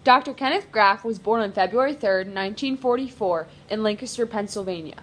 Dr. Kenneth Graf was born on February 3, 1944, in Lancaster, Pennsylvania.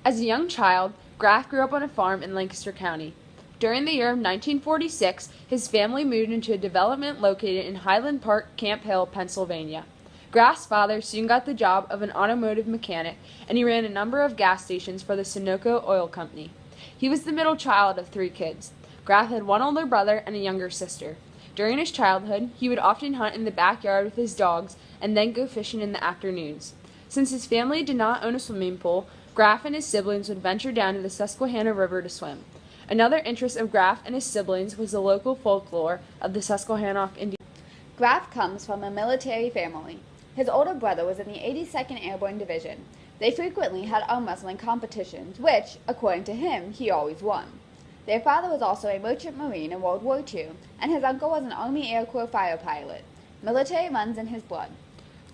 As a young child, Graf grew up on a farm in Lancaster County. During the year of 1946, his family moved into a development located in Highland Park, Camp Hill, Pennsylvania. Graf's father soon got the job of an automotive mechanic, and he ran a number of gas stations for the Sunoco Oil Company. He was the middle child of 3 kids. Graf had one older brother and a younger sister. During his childhood, he would often hunt in the backyard with his dogs and then go fishing in the afternoons. Since his family did not own a swimming pool, Graf and his siblings would venture down to the Susquehanna River to swim. Another interest of Graf and his siblings was the local folklore of the Susquehannock Indians. Graf comes from a military family. His older brother was in the 82nd Airborne Division. They frequently had arm wrestling competitions, which, according to him, he always won. Their father was also a merchant marine in World War II, and his uncle was an Army Air Corps fighter pilot. Military runs in his blood.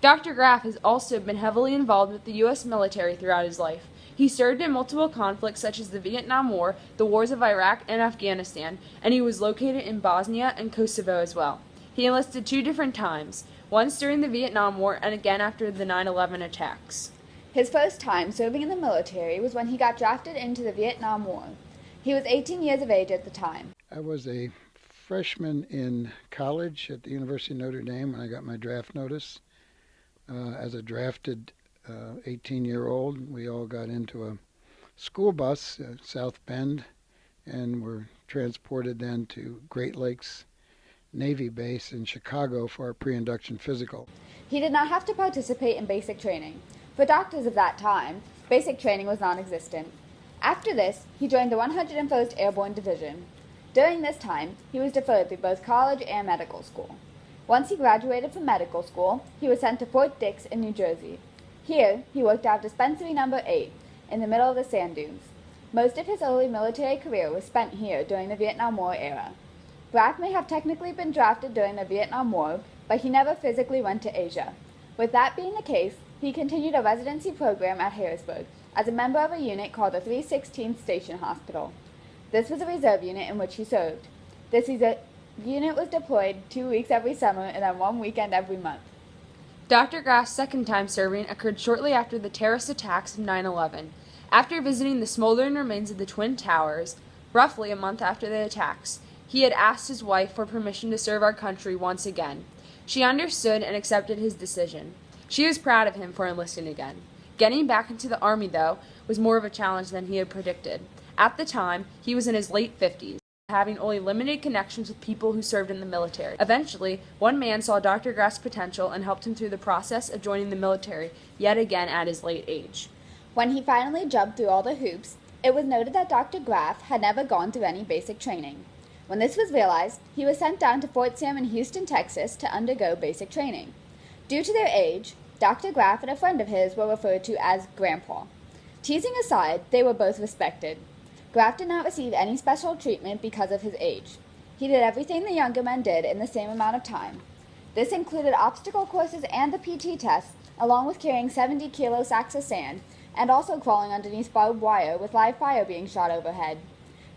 Dr. Graf has also been heavily involved with the U.S. military throughout his life. He served in multiple conflicts such as the Vietnam War, the wars of Iraq and Afghanistan, and he was located in Bosnia and Kosovo as well. He enlisted 2 different times, once during the Vietnam War and again after the 9/11 attacks. His first time serving in the military was when he got drafted into the Vietnam War. He was 18 years of age at the time. I was a freshman in college at the University of Notre Dame when I got my draft notice. As a drafted 18-year-old, we all got into a school bus at South Bend and were transported then to Great Lakes Navy Base in Chicago for our pre-induction physical. He did not have to participate in basic training. For doctors of that time, basic training was non-existent. After this, he joined the 101st Airborne Division. During this time, he was deferred through both college and medical school. Once he graduated from medical school, he was sent to Fort Dix in New Jersey. Here, he worked out Dispensary Number 8, in the middle of the sand dunes. Most of his early military career was spent here during the Vietnam War era. Graf may have technically been drafted during the Vietnam War, but he never physically went to Asia. With that being the case, he continued a residency program at Harrisburg as a member of a unit called the 316th Station Hospital. This was a reserve unit in which he served. This unit was deployed 2 weeks every summer and then 1 weekend every month. Dr. Graf's second time serving occurred shortly after the terrorist attacks of 9/11. After visiting the smoldering remains of the Twin Towers, roughly a month after the attacks, he had asked his wife for permission to serve our country once again. She understood and accepted his decision. She was proud of him for enlisting again. Getting back into the Army, though, was more of a challenge than he had predicted. At the time, he was in his late 50s, having only limited connections with people who served in the military. Eventually, one man saw Dr. Graf's potential and helped him through the process of joining the military, yet again at his late age. When he finally jumped through all the hoops, it was noted that Dr. Graf had never gone through any basic training. When this was realized, he was sent down to Fort Sam in Houston, Texas to undergo basic training. Due to their age, Dr. Graf and a friend of his were referred to as Grandpa. Teasing aside, they were both respected. Graf did not receive any special treatment because of his age. He did everything the younger men did in the same amount of time. This included obstacle courses and the PT test, along with carrying 70-kilo sacks of sand, and also crawling underneath barbed wire with live fire being shot overhead.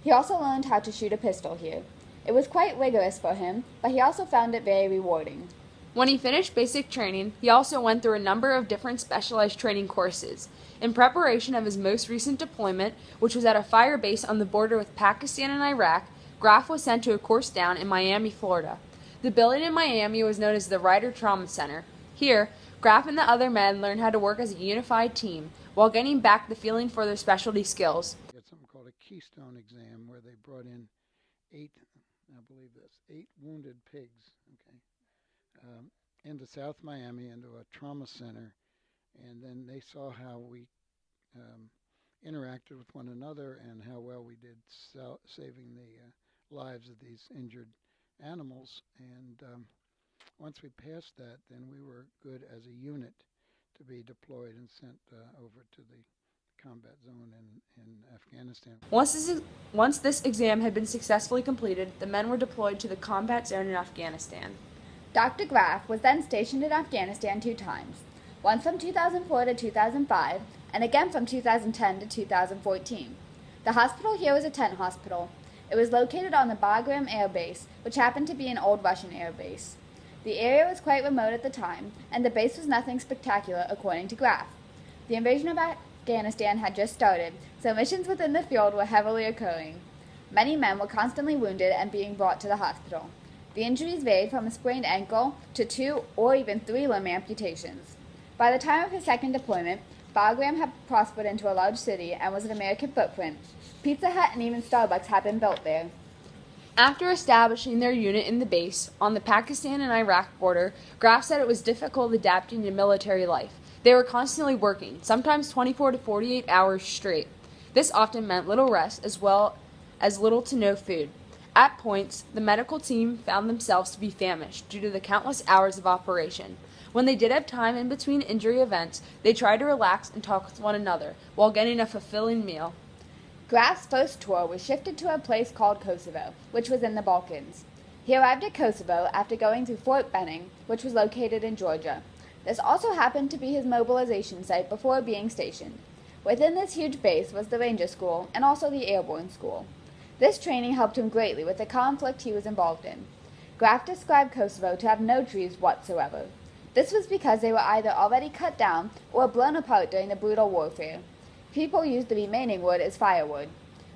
He also learned how to shoot a pistol here. It was quite rigorous for him, but he also found it very rewarding. When he finished basic training, he also went through a number of different specialized training courses. In preparation of his most recent deployment, which was at a fire base on the border with Pakistan and Iraq, Graf was sent to a course down in Miami, Florida. The building in Miami was known as the Ryder Trauma Center. Here, Graf and the other men learned how to work as a unified team, while getting back the feeling for their specialty skills. We had something called a Keystone exam where they brought in 8 wounded pigs, into South Miami, into a trauma center, and then they saw how we interacted with one another and how well we did saving the lives of these injured animals. And once we passed that, then we were good as a unit to be deployed and sent over to the combat zone in Afghanistan. Once this exam had been successfully completed, the men were deployed to the combat zone in Afghanistan. Dr. Graf was then stationed in Afghanistan 2 times, once from 2004 to 2005, and again from 2010 to 2014. The hospital here was a tent hospital. It was located on the Bagram Air Base, which happened to be an old Russian air base. The area was quite remote at the time, and the base was nothing spectacular according to Graf. The invasion of Afghanistan had just started, so missions within the field were heavily occurring. Many men were constantly wounded and being brought to the hospital. The injuries varied from a sprained ankle to 2 or even 3 limb amputations. By the time of his second deployment, Bagram had prospered into a large city and was an American footprint. Pizza Hut and even Starbucks had been built there. After establishing their unit in the base on the Pakistan and Iraq border, Graf said it was difficult adapting to military life. They were constantly working, sometimes 24 to 48 hours straight. This often meant little rest as well as little to no food. At points, the medical team found themselves to be famished due to the countless hours of operation. When they did have time in between injury events, they tried to relax and talk with one another while getting a fulfilling meal. Graf's first tour was shifted to a place called Kosovo, which was in the Balkans. He arrived at Kosovo after going through Fort Benning, which was located in Georgia. This also happened to be his mobilization site before being stationed. Within this huge base was the Ranger School and also the Airborne School. This training helped him greatly with the conflict he was involved in. Graf described Kosovo to have no trees whatsoever. This was because they were either already cut down or blown apart during the brutal warfare. People used the remaining wood as firewood.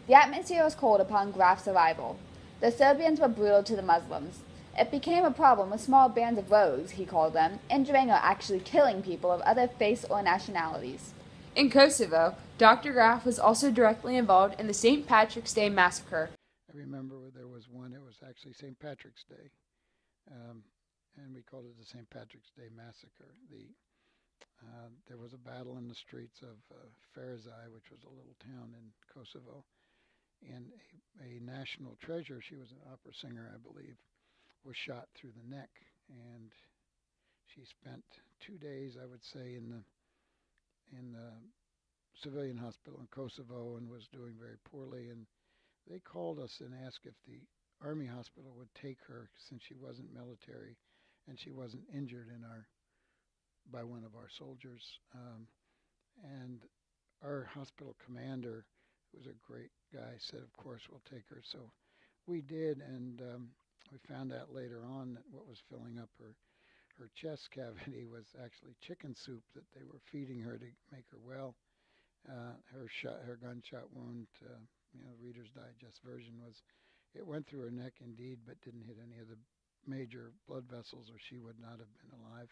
The atmosphere was cold upon Graf's arrival. The Serbians were brutal to the Muslims. It became a problem with small bands of rogues, he called them, injuring or actually killing people of other faiths or nationalities. In Kosovo, Dr. Graf was also directly involved in the St. Patrick's Day massacre. I remember there was one, it was actually St. Patrick's Day, and we called it the St. Patrick's Day Massacre. There was a battle in the streets of Ferizaj, which was a little town in Kosovo, and a national treasure, she was an opera singer, I believe, was shot through the neck, and she spent 2 days, I would say, in the civilian hospital in Kosovo and was doing very poorly. And they called us and asked if the Army hospital would take her since she wasn't military and she wasn't injured by one of our soldiers. And our hospital commander, who was a great guy, said, of course, we'll take her. So we did, and we found out later on that what was filling up her chest cavity was actually chicken soup that they were feeding her to make her well. Her gunshot wound, Reader's Digest version was, it went through her neck indeed, but didn't hit any of the major blood vessels, or she would not have been alive.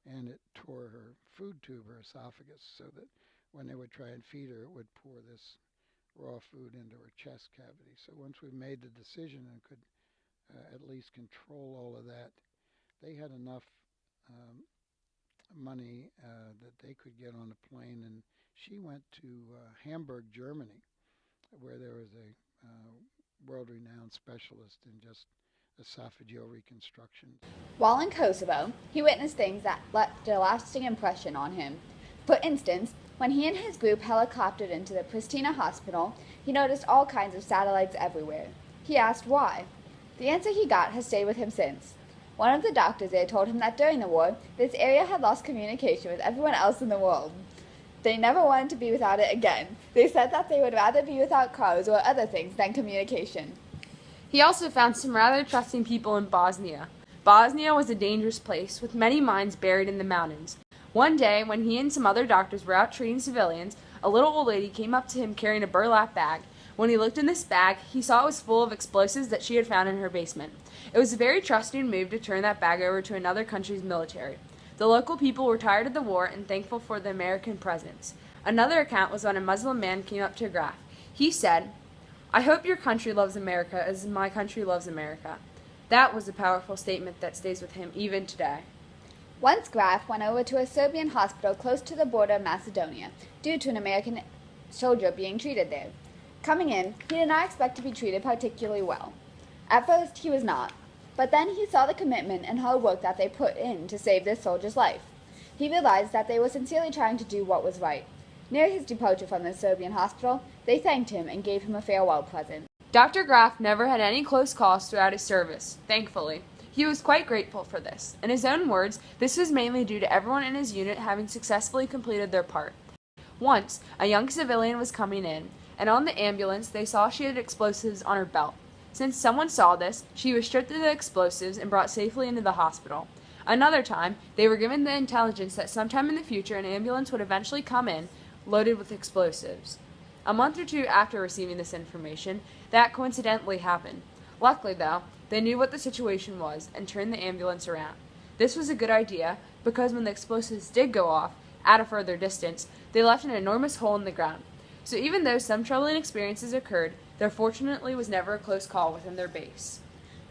And it tore her food tube, her esophagus, so that when they would try and feed her, it would pour this raw food into her chest cavity. So once we made the decision and could at least control all of that, they had enough money that they could get on a plane, and she went to Hamburg, Germany, where there was a world-renowned specialist in just esophageal reconstruction. While in Kosovo, he witnessed things that left a lasting impression on him. For instance, when he and his group helicoptered into the Pristina hospital, he noticed all kinds of satellites everywhere. He asked why. The answer he got has stayed with him since. One of the doctors there told him that during the war, this area had lost communication with everyone else in the world. They never wanted to be without it again. They said that they would rather be without cars or other things than communication. He also found some rather trusting people in Bosnia. Bosnia was a dangerous place, with many mines buried in the mountains. One day, when he and some other doctors were out treating civilians, a little old lady came up to him carrying a burlap bag. When he looked in this bag, he saw it was full of explosives that she had found in her basement. It was a very trusting move to turn that bag over to another country's military. The local people were tired of the war and thankful for the American presence. Another account was when a Muslim man came up to Graf. He said, "I hope your country loves America as my country loves America." That was a powerful statement that stays with him even today. Once Graf went over to a Serbian hospital close to the border of Macedonia due to an American soldier being treated there. Coming in, he did not expect to be treated particularly well. At first, he was not, but then he saw the commitment and hard work that they put in to save this soldier's life. He realized that they were sincerely trying to do what was right. Near his departure from the Serbian hospital, they thanked him and gave him a farewell present. Dr. Graf never had any close calls throughout his service, thankfully. He was quite grateful for this. In his own words, this was mainly due to everyone in his unit having successfully completed their part. Once, a young civilian was coming in, and on the ambulance they saw she had explosives on her belt. Since someone saw this, she was stripped of the explosives and brought safely into the hospital. Another time, they were given the intelligence that sometime in the future an ambulance would eventually come in loaded with explosives. A month or two after receiving this information, that coincidentally happened. Luckily, though, they knew what the situation was and turned the ambulance around. This was a good idea because when the explosives did go off, at a further distance, they left an enormous hole in the ground. So even though some troubling experiences occurred, there fortunately was never a close call within their base.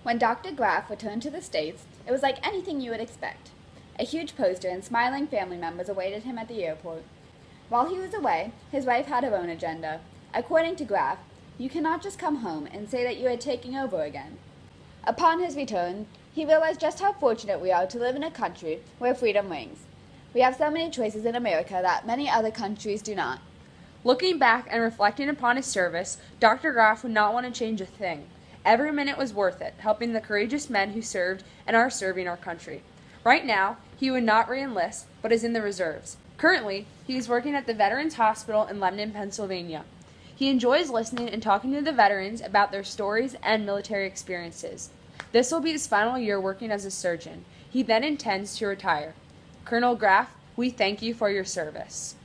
When Dr. Graf returned to the States, it was like anything you would expect. A huge poster and smiling family members awaited him at the airport. While he was away, his wife had her own agenda. According to Graf, you cannot just come home and say that you are taking over again. Upon his return, he realized just how fortunate we are to live in a country where freedom reigns. We have so many choices in America that many other countries do not. Looking back and reflecting upon his service, Dr. Graf would not want to change a thing. Every minute was worth it, helping the courageous men who served and are serving our country. Right now, he would not re-enlist, but is in the reserves. Currently, he is working at the Veterans Hospital in Lebanon, Pennsylvania. He enjoys listening and talking to the veterans about their stories and military experiences. This will be his final year working as a surgeon. He then intends to retire. Colonel Graf, we thank you for your service.